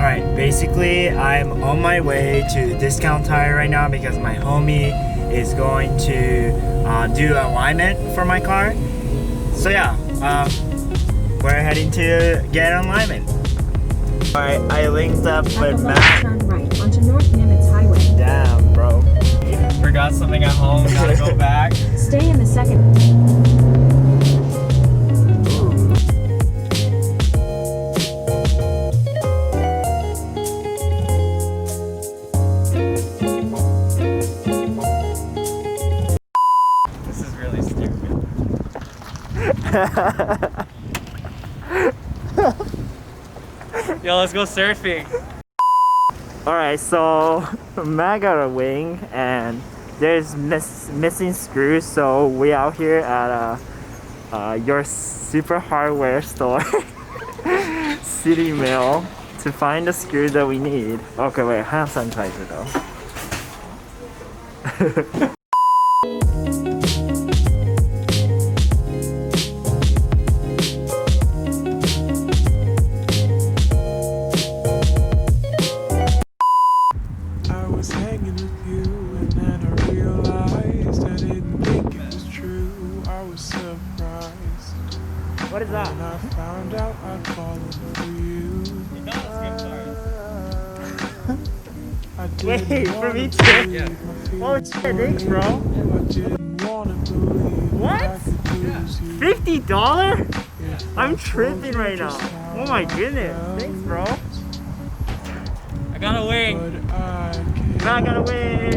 Alright, basically I'm on my way to Discount Tire right now because my homie is going to do alignment for my car. So yeah, we're heading to get alignment. Alright, I linked up with Matt. Turn right onto North Nimitz Highway. Damn, bro. Forgot something at home, gotta go back. Stay in the second. This is really stupid. Yo, let's go surfing. Alright, so Matt got a wing and there's missing screws, so we out here at your super hardware store, City Mill, to find the screw that we need. Okay, wait, hand sanitizer though. What is that? When I found out I'd fallen for you. Wait, for me too? Yeah. Oh shit, thanks bro. What? $50? I'm tripping right now. Oh my goodness. Thanks bro. I got a wing. Matt got a wing.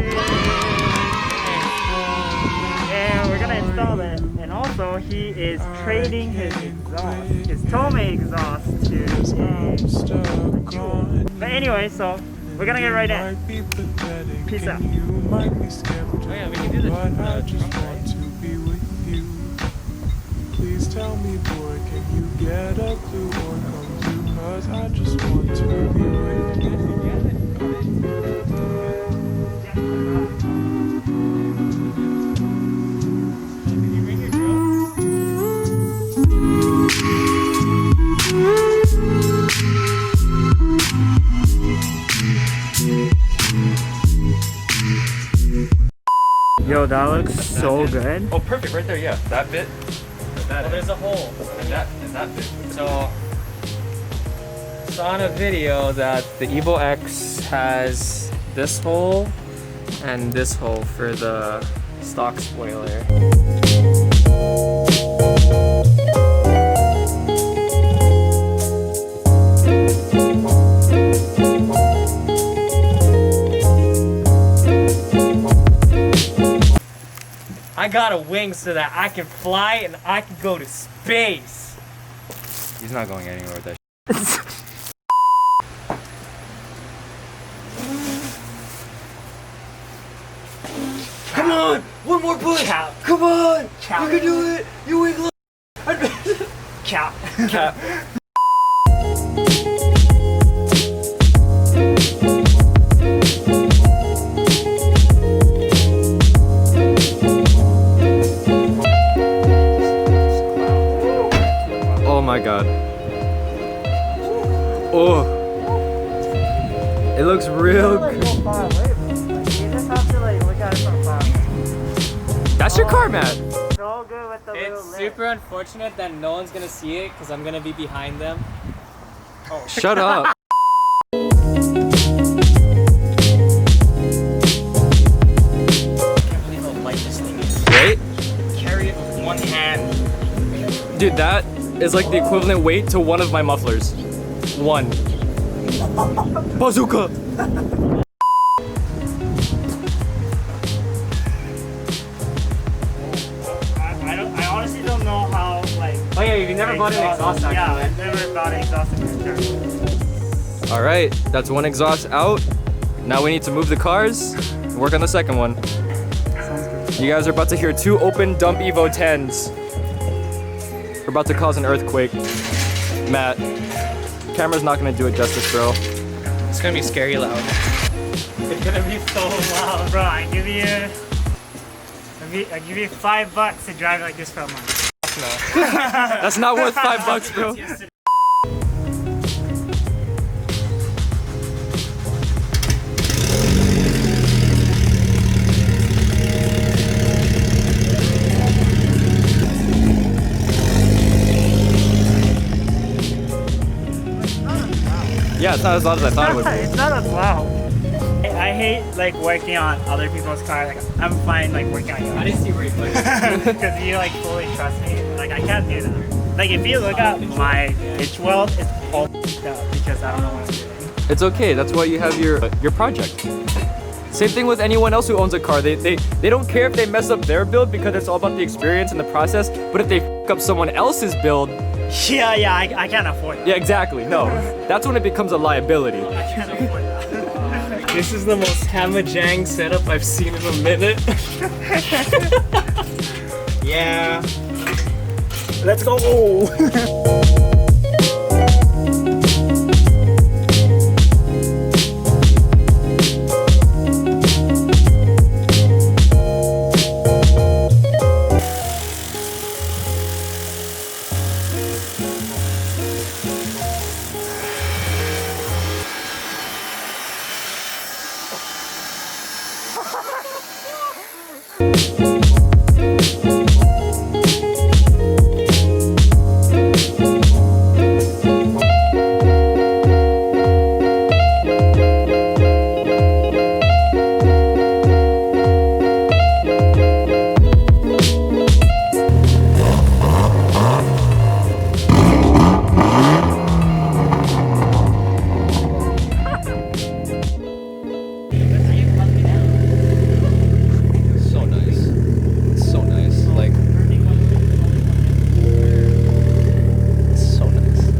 And we're gonna install it. And also he is trading his exhaust, his Tomei exhaust to a Juul. But anyway, so we're gonna get right in. Peace out. Oh yeah, we can do this. Please tell me, boy, can you get a clue or come to? 'Cause I just want to be with you. Yo, that looks so good. Oh, perfect, right there, yeah. That bit. Oh, there's a hole. And that bit. So, saw on a video that the EVO X has this hole and this hole for the stock spoiler. I got a wing so that I can fly and I can go to space. He's not going anywhere with that shit. Come on! One more push! Cap. Come on! Cap. You can do it! You wiggle! Cap. Cap. Oh my god. Oh. It looks real good. You just have to like look at it from far. That's your car, Matt. So good with the little It's lip. super unfortunate that no one's gonna see it because I'm gonna be behind them. Oh. Shut up. Can't believe how light this thing is. Right? Carry it with one hand. Dude, that is like the equivalent weight to one of my mufflers. One. Bazooka! I honestly don't know how like. Oh yeah, you've never bought an exhaust actually. Yeah, I've never bought an exhaust in this car. Alright, that's one exhaust out. Now we need to move the cars and work on the second one. You guys are about to hear two open dump EVO 10s. We're about to cause an earthquake. Matt, camera's not gonna do it justice, bro. It's gonna be scary loud. It's gonna be so loud, bro. I give you $5 to drive like this for a month. No. That's not worth $5, bro. Yeah, it's not as loud as I thought it would be. It's not as loud. I hate like working on other people's cars. Like, I'm fine like working on yours. I didn't see where you put it. Because you like fully trust me. Like I can't do that. Like if you look at my pitch weld, it's all f***ed up because I don't know what I'm doing. It's okay. That's why you have your project. Same thing with anyone else who owns a car. They don't care if they mess up their build because it's all about the experience and the process. But if they f up someone else's build, Yeah, I can't afford that. yeah, exactly. No, that's when it becomes a liability. I can't afford that. This is the most hamajang setup I've seen in a minute. Yeah. Let's go.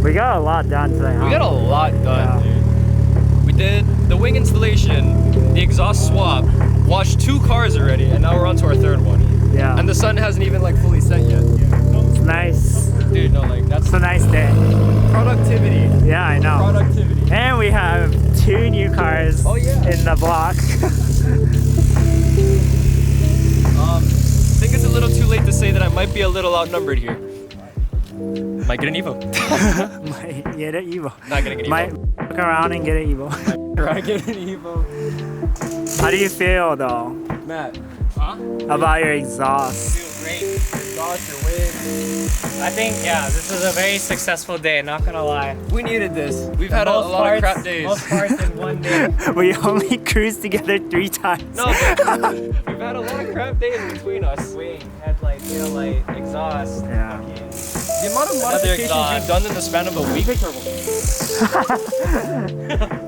We got a lot done today. Huh? We got a lot done, dude. We did the wing installation, the exhaust swap, washed 2 cars already, and now we're on to our 3rd one. Yeah. And the sun hasn't even like fully set yet. It's nice. Dude, no, like that's It's a nice day. productivity. Yeah, I know. Productivity. And we have 2 new cars in the block. I think it's a little too late to say that I might be a little outnumbered here. Might get an EVO. Might get an EVO. Not gonna get an Might EVO. look around and get an EVO. Might get an EVO. How do you feel though Matt. about your exhaust? Great. Exhaust your win. I think, yeah, this was a very successful day, not gonna lie. We needed this. We've had a lot of crap days. Most parts in one day. We only cruised together 3 times. No, but we've had a lot of crap days between us. Wing, headlight, tail light, exhaust. Yeah. fucking- The amount of modifications exhaust. you've done in the span of a week. We'll see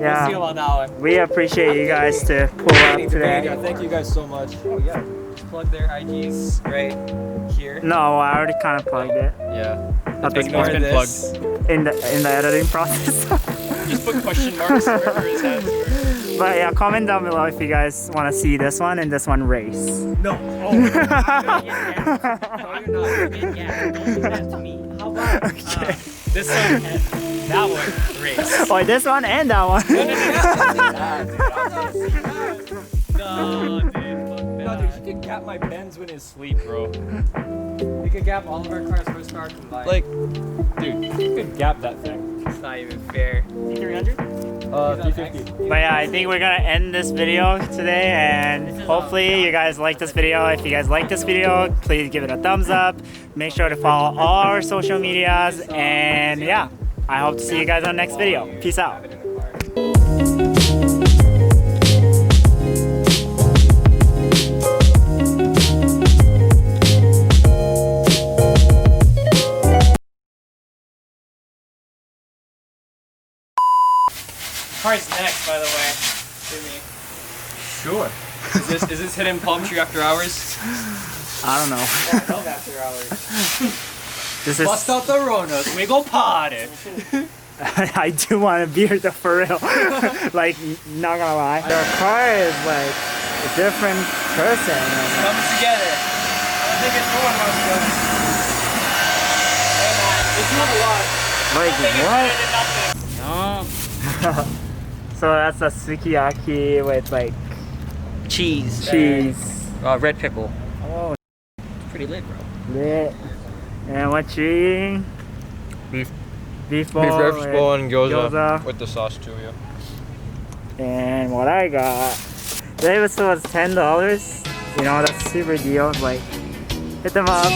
Yeah. about that one. We appreciate you guys to pull up today. Yeah, thank you guys so much. Oh yeah. Just plug their IGs right here. No, I already kind of plugged it Yeah. at this Ignore point this. Plugged. in the editing process. Just put question marks wherever his heads were. But yeah, comment down below if you guys want to see this one and this one race. No. Oh. No, you're not. Yeah, don't do that to me. How about this one and that one race? Oh, this one and that one. No, dude, fuck that. No, dude, you could gap my Benz when his sleep, bro. We could gap all of our cars horsepower combined. Like, dude, you could gap that thing. it's not even fair. 300? 350. But yeah, I think we're gonna end this video today, and hopefully you guys like this video. If you guys like this video, please give it a thumbs up. Make sure to follow all our social medias, and yeah, I hope to see you guys on the next video. Peace out. Car's next, by the way. Timmy. Sure. Is this Hiddenpalmtree after hours? I don't know. Love after hours. This is. Bust out the Ronas, we go party. I do want a beer though, for real. Like, not gonna lie. Their car is like a different person. Comes together. I think it's going on together. Hey man, It's not a lot. Like, no. what? So that's a sukiyaki with like Cheese. cheese. Red pickle. Oh, It's pretty lit, bro. lit. And what you eating? Beef. Beef bowl. Beef ribs with bowl and gyoza, gyoza. with the sauce too, yeah. And what I got, today was $10. You know, that's super deal. Like, hit them up.